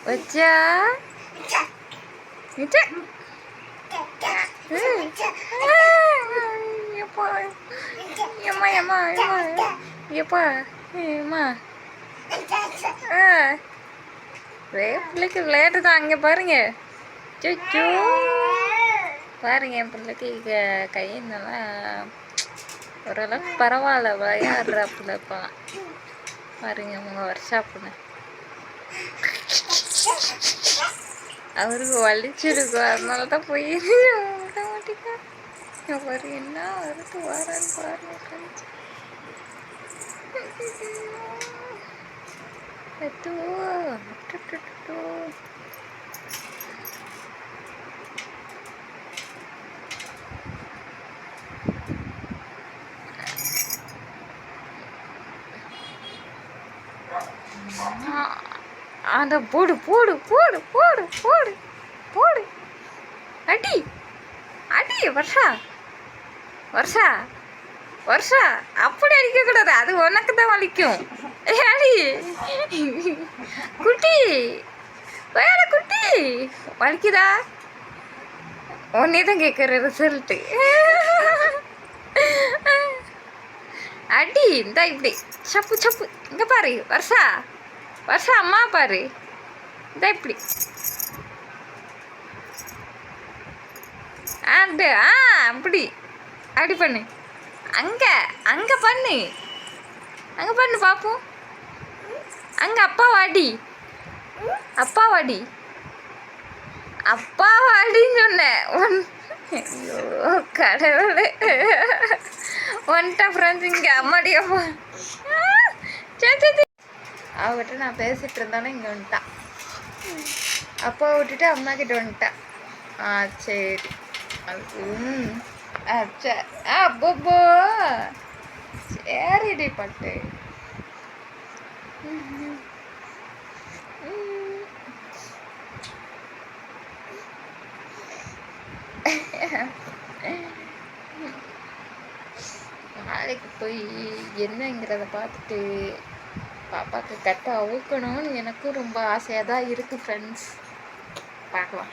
வச்சா பிள்ளைக்கு விளையாட்டு தான். அங்கே பாருங்க, சோ பாருங்க, என் பிள்ளைக்கு கையினெல்லாம் ஓரளவுக்கு பரவாயில்ல, விளையாடுறாப்புல இப்போலாம். பாருங்க உங்க ஒர்க்ஷாப்புன்னு அவருக்கு வலிச்சிருக்கும், அதனால தான் போய் விட மாட்டேங்க. பாரு என்ன வருது வரான்னு பாருங்க ஃப்ரெண்ட்ஸ். அட போடு போடு போடு போடு போடு போடு, அடி அடி. வருஷா வருஷா வருஷா, அப்படி அடிக்கக்கூடாது, அது உனக்கு தான் வலிக்கும். அடி குட்டி, வேற குட்டி வலிக்குதா? உன்னே தான் கேட்குற ரிசல்ட்டு. அடி இந்த இப்படி சப்பு சப்பு. இங்கே பாரு வருஷா, வருஷா அம்மா பாரு, இந்த இப்படி அது அப்படி அப்படி பண்ணு. அங்கே அங்கே பண்ணு, அங்கே பண்ணு பார்ப்போம். அங்கே அப்பா வாடி, அப்பா வாடி, அப்பா வாடின்னு சொன்னேன். ஐயோ கடவுளே, ஒன்ட்டா ஃப்ரெண்ட்ஸ் இங்கே அம்மாடி அப்பா. சரி அவகிட்ட நான் பேசிகிட்டு இருந்தாலும் இங்கே வந்துட்டான். அப்பா விட்டுட்டு அம்மா கிட்ட வந்துட்டான். சரி அச்சா அப்போ சரிடி பட்டு. நாளைக்கு போய் என்னங்கிறத பார்த்துட்டு பாப்பாவுக்கு கட்ட அவுக்கணும்னு எனக்கும் ரொம்ப ஆசையாக தான் இருக்குது ஃப்ரெண்ட்ஸ். பார்க்கலாம்.